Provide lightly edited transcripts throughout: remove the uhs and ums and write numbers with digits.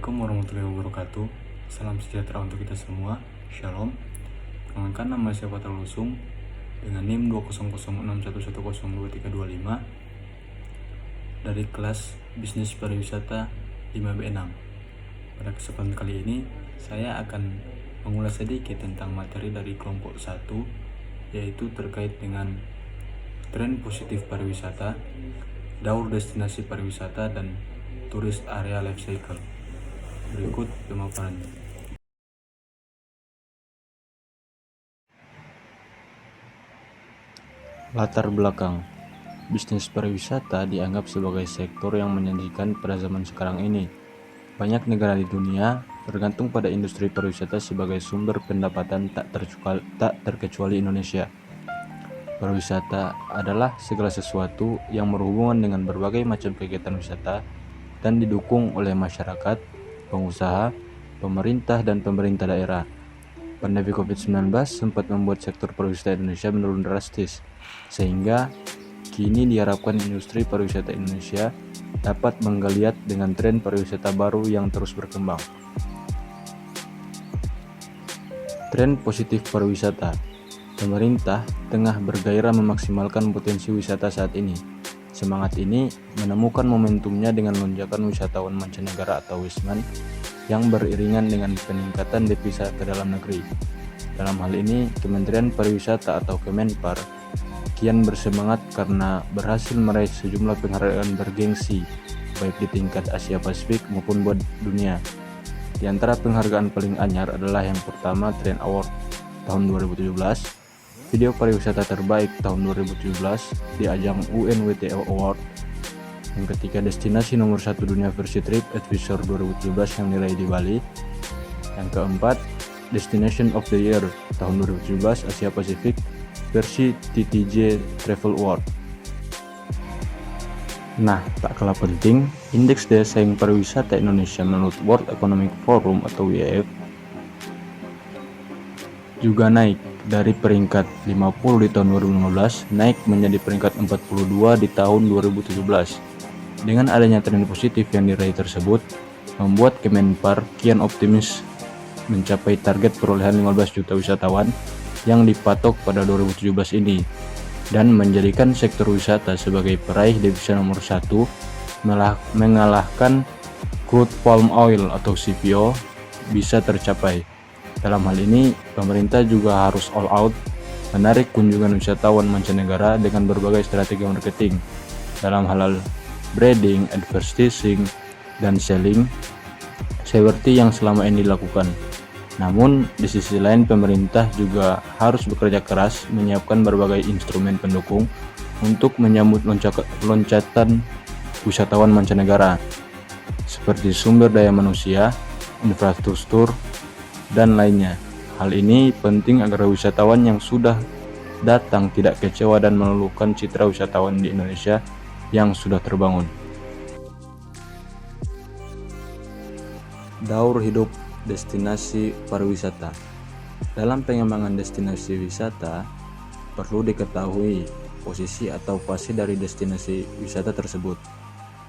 Assalamualaikum warahmatullahi wabarakatuh. Salam sejahtera untuk kita semua. Shalom. Perkenalkan, nama saya Fathul Lusung dengan NIM 20061110225 dari kelas Bisnis Pariwisata 5B6. Pada kesempatan kali ini saya akan mengulas sedikit tentang materi dari kelompok 1, yaitu terkait dengan tren positif pariwisata, daur destinasi pariwisata, dan turis area life cycle. Berikut pemaparannya. Latar belakang. Bisnis pariwisata dianggap sebagai sektor yang menjanjikan pada zaman sekarang ini. Banyak negara di dunia bergantung pada industri pariwisata sebagai sumber pendapatan tak terkecuali Indonesia. Pariwisata adalah segala sesuatu yang berhubungan dengan berbagai macam kegiatan wisata dan didukung oleh masyarakat, pengusaha, pemerintah, dan pemerintah daerah. Pandemi COVID-19 sempat membuat sektor pariwisata Indonesia menurun drastis, sehingga kini diharapkan industri pariwisata Indonesia dapat menggeliat dengan tren pariwisata baru yang terus berkembang. Tren positif pariwisata. Pemerintah tengah bergairah memaksimalkan potensi wisata saat ini. Semangat ini menemukan momentumnya dengan lonjakan wisatawan mancanegara atau wisman yang beriringan dengan peningkatan devisa ke dalam negeri. Dalam hal ini, Kementerian Pariwisata atau Kemenpar kian bersemangat karena berhasil meraih sejumlah penghargaan bergengsi, baik di tingkat Asia Pasifik maupun buat dunia. Di antara penghargaan paling anyar adalah yang pertama Trend Award tahun 2017, Video Pariwisata Terbaik tahun 2017 di ajang UNWTO Award. Yang ketiga, destinasi nomor 1 dunia versi TripAdvisor 2017 yang diraih di Bali. Yang keempat, Destination of the Year tahun 2017 Asia Pasifik versi TTJ Travel Award. Nah, tak kalah penting, indeks daya saing pariwisata Indonesia menurut World Economic Forum atau WEF juga naik dari peringkat 50 di tahun 2015 naik menjadi peringkat 42 di tahun 2017. Dengan adanya tren positif yang diraih tersebut, membuat Kemenpar kian optimis mencapai target perolehan 15 juta wisatawan yang dipatok pada 2017 ini, dan menjadikan sektor wisata sebagai peraih devisa nomor 1, mengalahkan crude palm oil atau CPO bisa tercapai. Dalam hal ini, pemerintah juga harus all out menarik kunjungan wisatawan mancanegara dengan berbagai strategi marketing dalam hal branding, advertising, dan selling seperti yang selama ini dilakukan. Namun, di sisi lain pemerintah juga harus bekerja keras menyiapkan berbagai instrumen pendukung untuk menyambut loncatan wisatawan mancanegara seperti sumber daya manusia, infrastruktur, dan lainnya. Hal ini penting agar wisatawan yang sudah datang tidak kecewa dan meluluhkan citra wisatawan di Indonesia yang sudah terbangun. Daur hidup destinasi pariwisata. Dalam pengembangan destinasi wisata, perlu diketahui posisi atau fase dari destinasi wisata tersebut.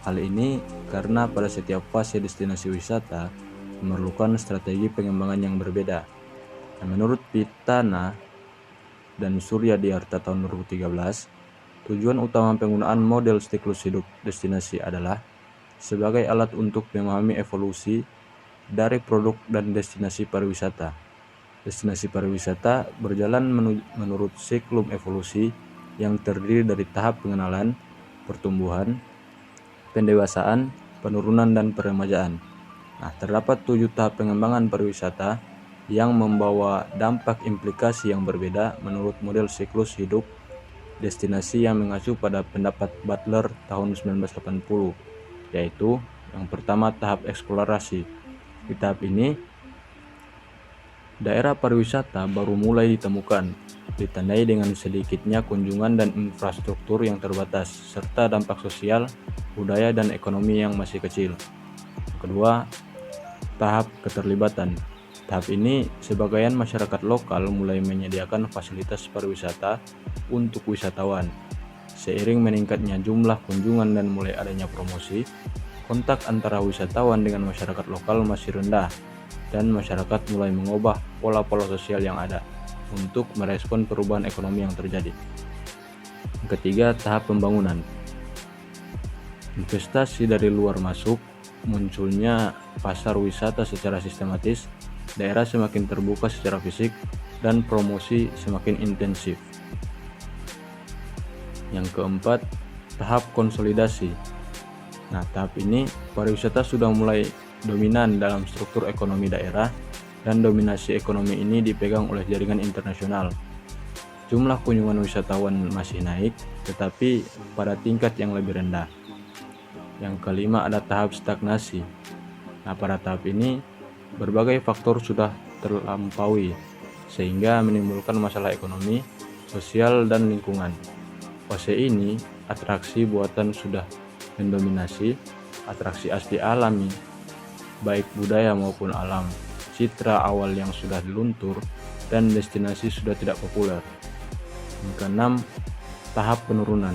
Hal ini karena pada setiap fase destinasi wisata memerlukan strategi pengembangan yang berbeda. Menurut Pitana dan Surya Diarta tahun 2013, tujuan utama penggunaan model siklus hidup destinasi adalah sebagai alat untuk memahami evolusi dari produk dan destinasi pariwisata. Destinasi pariwisata berjalan menurut siklus evolusi yang terdiri dari tahap pengenalan, pertumbuhan, pendewasaan, penurunan, dan peremajaan. Nah, terdapat 7 tahap pengembangan pariwisata yang membawa dampak implikasi yang berbeda menurut model siklus hidup destinasi yang mengacu pada pendapat Butler tahun 1980, yaitu yang pertama tahap eksplorasi. Di tahap ini, daerah pariwisata baru mulai ditemukan, ditandai dengan sedikitnya kunjungan dan infrastruktur yang terbatas, serta dampak sosial, budaya, dan ekonomi yang masih kecil. Kedua, tahap keterlibatan. Tahap ini, sebagian masyarakat lokal mulai menyediakan fasilitas pariwisata untuk wisatawan. Seiring meningkatnya jumlah kunjungan dan mulai adanya promosi, kontak antara wisatawan dengan masyarakat lokal masih rendah, dan masyarakat mulai mengubah pola-pola sosial yang ada untuk merespon perubahan ekonomi yang terjadi. Ketiga, tahap pembangunan. Investasi dari luar masuk, munculnya pasar wisata secara sistematis, daerah semakin terbuka secara fisik, dan promosi semakin intensif. Yang keempat, tahap konsolidasi. Nah, tahap ini pariwisata sudah mulai dominan dalam struktur ekonomi daerah, dan dominasi ekonomi ini dipegang oleh jaringan internasional. Jumlah kunjungan wisatawan masih naik, tetapi pada tingkat yang lebih rendah. Yang kelima, ada tahap stagnasi. Nah, pada tahap ini berbagai faktor sudah terlampaui, sehingga menimbulkan masalah ekonomi, sosial, dan lingkungan. Fase ini, atraksi buatan sudah mendominasi, atraksi asli alami, baik budaya maupun alam, citra awal yang sudah luntur, dan destinasi sudah tidak populer. Yang keenam, tahap penurunan.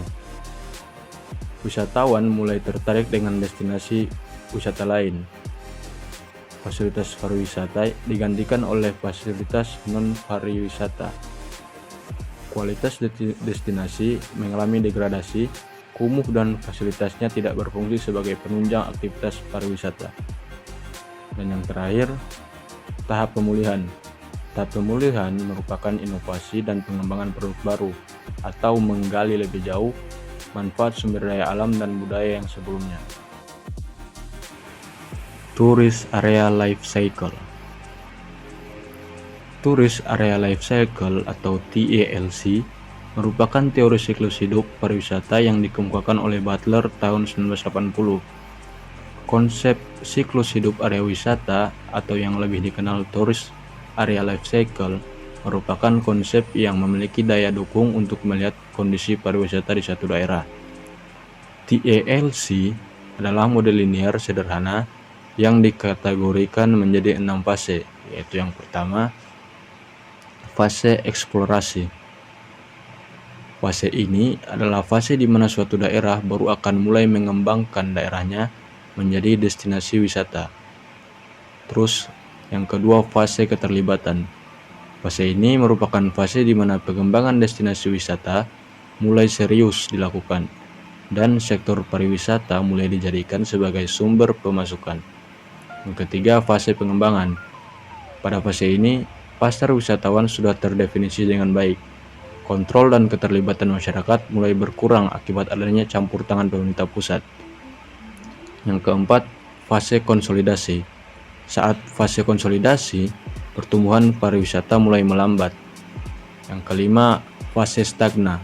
Wisatawan mulai tertarik dengan destinasi wisata lain. Fasilitas pariwisata digantikan oleh fasilitas non-pariwisata. Kualitas destinasi mengalami degradasi, kumuh dan fasilitasnya tidak berfungsi sebagai penunjang aktivitas pariwisata. Dan yang terakhir, tahap pemulihan. Tahap pemulihan merupakan inovasi dan pengembangan produk baru atau menggali lebih jauh manfaat sumber daya alam dan budaya yang sebelumnya. Tourist Area Life Cycle. Tourist Area Life Cycle atau TALC merupakan teori siklus hidup pariwisata yang dikemukakan oleh Butler tahun 1980. Konsep siklus hidup area wisata atau yang lebih dikenal Tourist Area Life Cycle merupakan konsep yang memiliki daya dukung untuk melihat kondisi pariwisata di satu daerah. TALC adalah model linear sederhana yang dikategorikan menjadi 6 fase, yaitu yang pertama, fase eksplorasi. Fase ini adalah fase di mana suatu daerah baru akan mulai mengembangkan daerahnya menjadi destinasi wisata. Terus, yang kedua, fase keterlibatan. Fase ini merupakan fase di mana pengembangan destinasi wisata mulai serius dilakukan, dan sektor pariwisata mulai dijadikan sebagai sumber pemasukan. Yang ketiga, fase pengembangan. Pada fase ini, pasar wisatawan sudah terdefinisi dengan baik. Kontrol dan keterlibatan masyarakat mulai berkurang akibat adanya campur tangan pemerintah pusat. Yang keempat, fase konsolidasi. Saat fase konsolidasi, pertumbuhan pariwisata mulai melambat. Yang kelima, fase stagnan.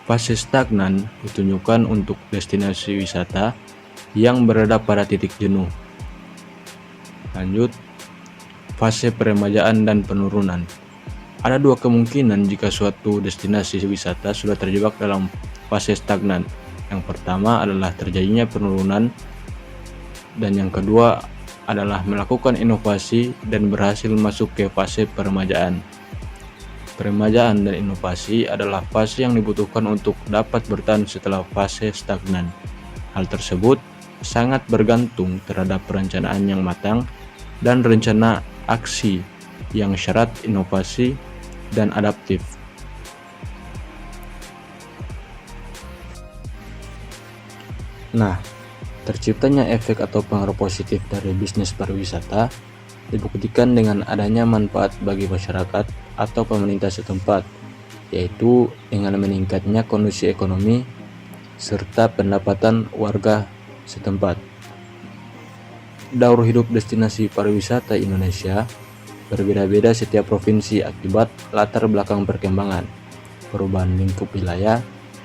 Fase stagnan ditunjukkan untuk destinasi wisata yang berada pada titik jenuh. Lanjut, fase peremajaan dan penurunan. Ada dua kemungkinan jika suatu destinasi wisata sudah terjebak dalam fase stagnan. Yang pertama adalah terjadinya penurunan, dan yang kedua adalah melakukan inovasi dan berhasil masuk ke fase peremajaan. Peremajaan dan inovasi adalah fase yang dibutuhkan untuk dapat bertahan setelah fase stagnan. Hal tersebut sangat bergantung terhadap perencanaan yang matang dan rencana aksi yang syarat inovasi dan adaptif. Nah, terciptanya efek atau pengaruh positif dari bisnis pariwisata dibuktikan dengan adanya manfaat bagi masyarakat atau pemerintah setempat, yaitu dengan meningkatnya kondisi ekonomi serta pendapatan warga setempat. Daur hidup destinasi pariwisata Indonesia berbeda-beda setiap provinsi akibat latar belakang perkembangan, perubahan lingkup wilayah,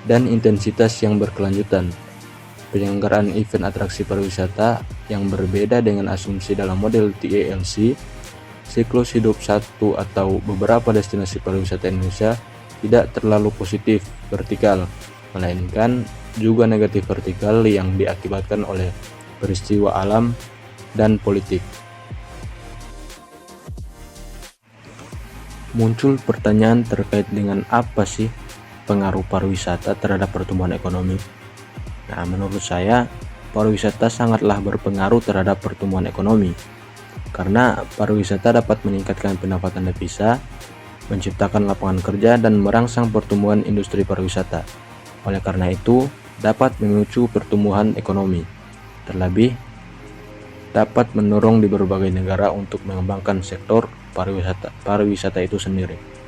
dan intensitas yang berkelanjutan. Penyelenggaraan event atraksi pariwisata yang berbeda dengan asumsi dalam model TALC, siklus hidup satu atau beberapa destinasi pariwisata Indonesia tidak terlalu positif vertikal, melainkan juga negatif vertikal yang diakibatkan oleh peristiwa alam dan politik. Muncul pertanyaan terkait dengan apa sih pengaruh pariwisata terhadap pertumbuhan ekonomi. Nah, menurut saya, pariwisata sangatlah berpengaruh terhadap pertumbuhan ekonomi, karena pariwisata dapat meningkatkan pendapatan devisa, menciptakan lapangan kerja, dan merangsang pertumbuhan industri pariwisata. Oleh karena itu, dapat memicu pertumbuhan ekonomi. Terlebih, dapat mendorong di berbagai negara untuk mengembangkan sektor pariwisata itu sendiri.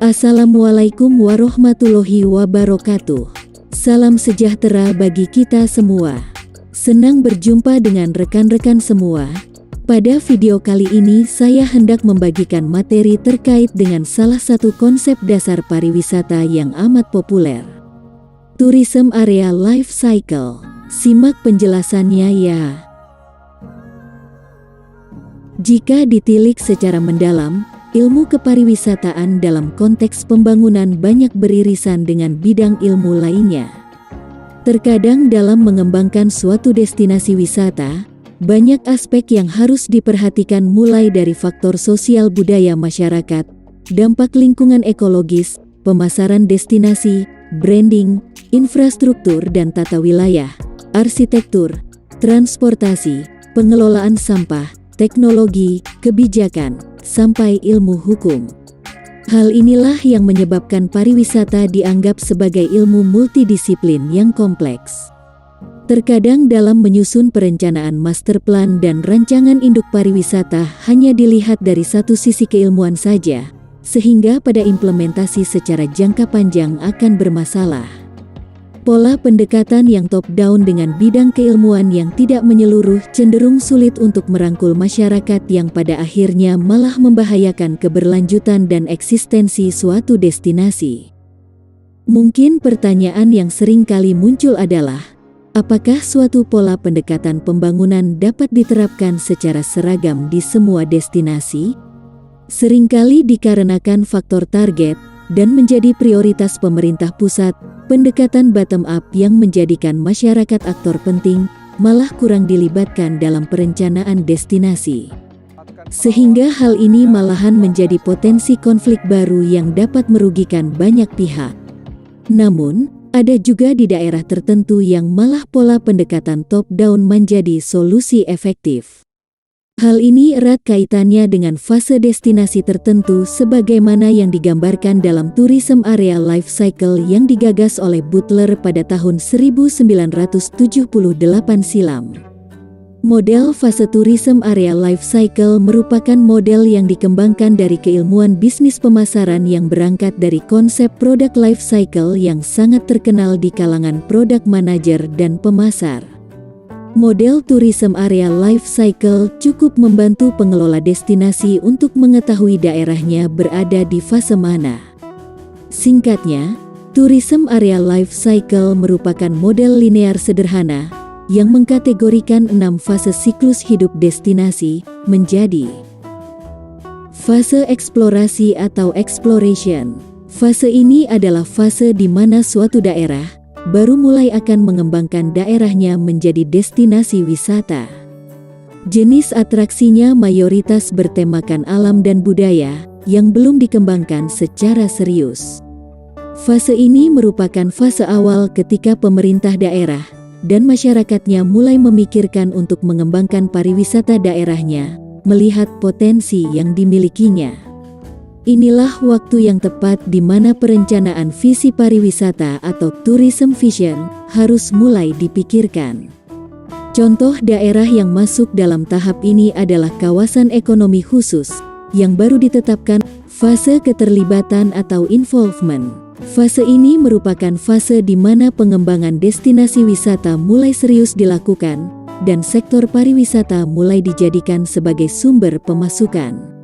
Assalamualaikum warahmatullahi wabarakatuh. Salam sejahtera bagi kita semua. Senang berjumpa dengan rekan-rekan semua. Pada video kali ini saya hendak membagikan materi terkait dengan salah satu konsep dasar pariwisata yang amat populer. Tourism Area Life Cycle. Simak penjelasannya ya. Jika ditilik secara mendalam, ilmu kepariwisataan dalam konteks pembangunan banyak beririsan dengan bidang ilmu lainnya. Terkadang dalam mengembangkan suatu destinasi wisata, banyak aspek yang harus diperhatikan mulai dari faktor sosial budaya masyarakat, dampak lingkungan ekologis, pemasaran destinasi, branding, infrastruktur dan tata wilayah, arsitektur, transportasi, pengelolaan sampah, teknologi, kebijakan, sampai ilmu hukum. Hal inilah yang menyebabkan pariwisata dianggap sebagai ilmu multidisiplin yang kompleks. Terkadang dalam menyusun perencanaan master plan dan rancangan induk pariwisata hanya dilihat dari satu sisi keilmuan saja, sehingga pada implementasi secara jangka panjang akan bermasalah. Pola pendekatan yang top-down dengan bidang keilmuan yang tidak menyeluruh cenderung sulit untuk merangkul masyarakat yang pada akhirnya malah membahayakan keberlanjutan dan eksistensi suatu destinasi. Mungkin pertanyaan yang sering kali muncul adalah, apakah suatu pola pendekatan pembangunan dapat diterapkan secara seragam di semua destinasi? Seringkali dikarenakan faktor target dan menjadi prioritas pemerintah pusat, pendekatan bottom-up yang menjadikan masyarakat aktor penting, malah kurang dilibatkan dalam perencanaan destinasi. Sehingga hal ini malahan menjadi potensi konflik baru yang dapat merugikan banyak pihak. Namun, ada juga di daerah tertentu yang malah pola pendekatan top-down menjadi solusi efektif. Hal ini erat kaitannya dengan fase destinasi tertentu sebagaimana yang digambarkan dalam Tourism Area Life Cycle yang digagas oleh Butler pada tahun 1978 silam. Model fase Tourism Area Life Cycle merupakan model yang dikembangkan dari keilmuan bisnis pemasaran yang berangkat dari konsep product life cycle yang sangat terkenal di kalangan product manager dan pemasar. Model Tourism Area Life Cycle cukup membantu pengelola destinasi untuk mengetahui daerahnya berada di fase mana. Singkatnya, Tourism Area Life Cycle merupakan model linear sederhana yang mengkategorikan 6 fase siklus hidup destinasi menjadi fase eksplorasi atau exploration. Fase ini adalah fase di mana suatu daerah baru mulai akan mengembangkan daerahnya menjadi destinasi wisata. Jenis atraksinya mayoritas bertemakan alam dan budaya yang belum dikembangkan secara serius. Fase ini merupakan fase awal ketika pemerintah daerah dan masyarakatnya mulai memikirkan untuk mengembangkan pariwisata daerahnya, melihat potensi yang dimilikinya. Inilah waktu yang tepat di mana perencanaan visi pariwisata atau tourism vision harus mulai dipikirkan. Contoh daerah yang masuk dalam tahap ini adalah kawasan ekonomi khusus yang baru ditetapkan fase keterlibatan atau involvement. Fase ini merupakan fase di mana pengembangan destinasi wisata mulai serius dilakukan dan sektor pariwisata mulai dijadikan sebagai sumber pemasukan.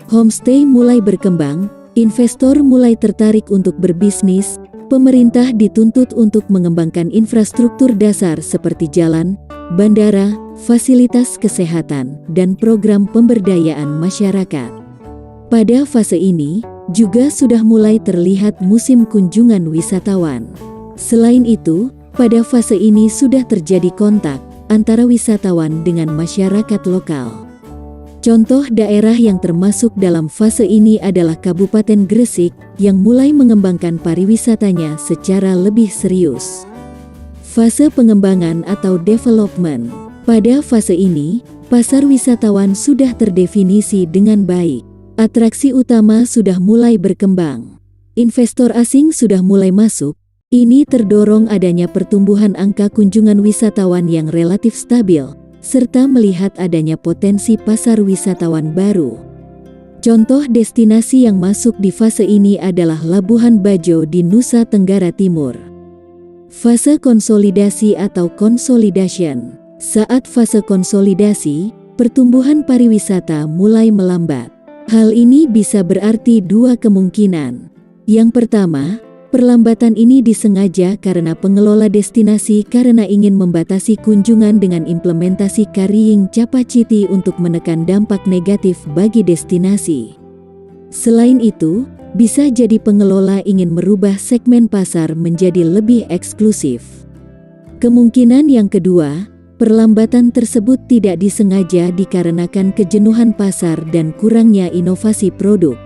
Homestay mulai berkembang, investor mulai tertarik untuk berbisnis, pemerintah dituntut untuk mengembangkan infrastruktur dasar seperti jalan, bandara, fasilitas kesehatan, dan program pemberdayaan masyarakat. Pada fase ini, juga sudah mulai terlihat musim kunjungan wisatawan. Selain itu, pada fase ini sudah terjadi kontak antara wisatawan dengan masyarakat lokal. Contoh daerah yang termasuk dalam fase ini adalah Kabupaten Gresik yang mulai mengembangkan pariwisatanya secara lebih serius. Fase pengembangan atau development. Pada fase ini, pasar wisatawan sudah terdefinisi dengan baik. Atraksi utama sudah mulai berkembang. Investor asing sudah mulai masuk. Ini terdorong adanya pertumbuhan angka kunjungan wisatawan yang relatif stabil, serta melihat adanya potensi pasar wisatawan baru. Contoh destinasi yang masuk di fase ini adalah Labuhan Bajo di Nusa Tenggara Timur. Fase konsolidasi atau consolidation. Saat fase konsolidasi, pertumbuhan pariwisata mulai melambat. Hal ini bisa berarti dua kemungkinan. Yang pertama, perlambatan ini disengaja karena pengelola destinasi karena ingin membatasi kunjungan dengan implementasi carrying capacity untuk menekan dampak negatif bagi destinasi. Selain itu, bisa jadi pengelola ingin merubah segmen pasar menjadi lebih eksklusif. Kemungkinan yang kedua, perlambatan tersebut tidak disengaja dikarenakan kejenuhan pasar dan kurangnya inovasi produk.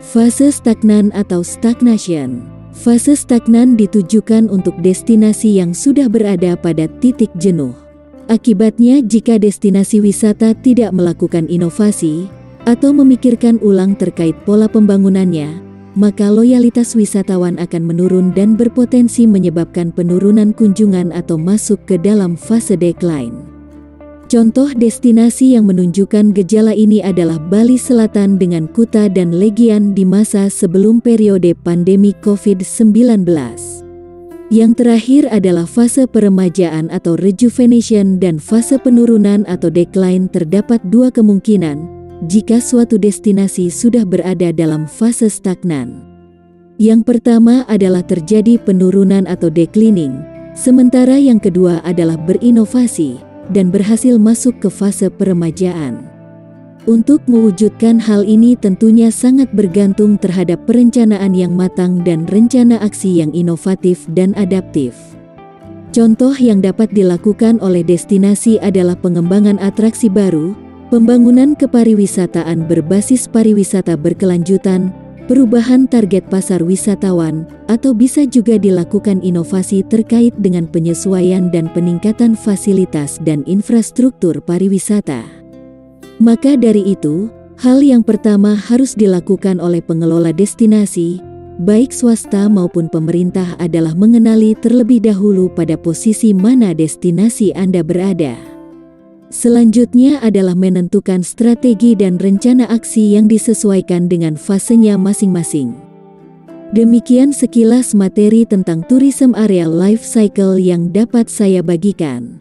Fase stagnan atau stagnation. Fase stagnan ditujukan untuk destinasi yang sudah berada pada titik jenuh. Akibatnya, jika destinasi wisata tidak melakukan inovasi atau memikirkan ulang terkait pola pembangunannya, maka loyalitas wisatawan akan menurun dan berpotensi menyebabkan penurunan kunjungan atau masuk ke dalam fase decline. Contoh destinasi yang menunjukkan gejala ini adalah Bali Selatan dengan Kuta dan Legian di masa sebelum periode pandemi COVID-19. Yang terakhir adalah fase peremajaan atau rejuvenation dan fase penurunan atau decline. Terdapat dua kemungkinan jika suatu destinasi sudah berada dalam fase stagnan. Yang pertama adalah terjadi penurunan atau declining, sementara yang kedua adalah berinovasi dan berhasil masuk ke fase peremajaan. Untuk mewujudkan hal ini tentunya sangat bergantung terhadap perencanaan yang matang dan rencana aksi yang inovatif dan adaptif. Contoh yang dapat dilakukan oleh destinasi adalah pengembangan atraksi baru, pembangunan kepariwisataan berbasis pariwisata berkelanjutan, perubahan target pasar wisatawan, atau bisa juga dilakukan inovasi terkait dengan penyesuaian dan peningkatan fasilitas dan infrastruktur pariwisata. Maka dari itu, hal yang pertama harus dilakukan oleh pengelola destinasi, baik swasta maupun pemerintah, adalah mengenali terlebih dahulu pada posisi mana destinasi Anda berada. Selanjutnya adalah menentukan strategi dan rencana aksi yang disesuaikan dengan fasenya masing-masing. Demikian sekilas materi tentang tourism area life cycle yang dapat saya bagikan.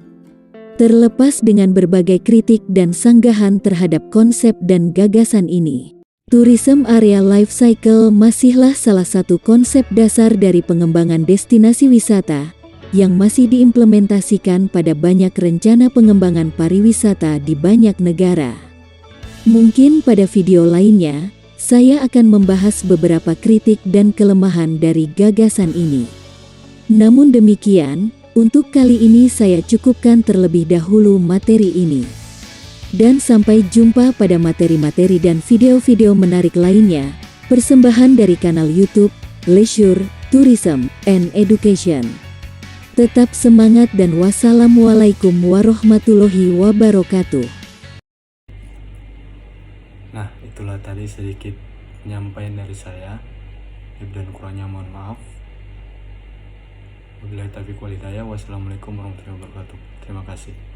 Terlepas dengan berbagai kritik dan sanggahan terhadap konsep dan gagasan ini, tourism area life cycle masihlah salah satu konsep dasar dari pengembangan destinasi wisata yang masih diimplementasikan pada banyak rencana pengembangan pariwisata di banyak negara. Mungkin pada video lainnya, saya akan membahas beberapa kritik dan kelemahan dari gagasan ini. Namun demikian, untuk kali ini saya cukupkan terlebih dahulu materi ini. Dan sampai jumpa pada materi-materi dan video-video menarik lainnya, persembahan dari kanal YouTube Leisure, Tourism, and Education. Tetap semangat dan wassalamualaikum warahmatullahi wabarakatuh. Nah, itulah tadi sedikit penyampaian dari saya. Lebih dan kurangnya mohon maaf. Wabillahi taufiq wal hidayah. Wassalamualaikum warahmatullahi wabarakatuh. Terima kasih.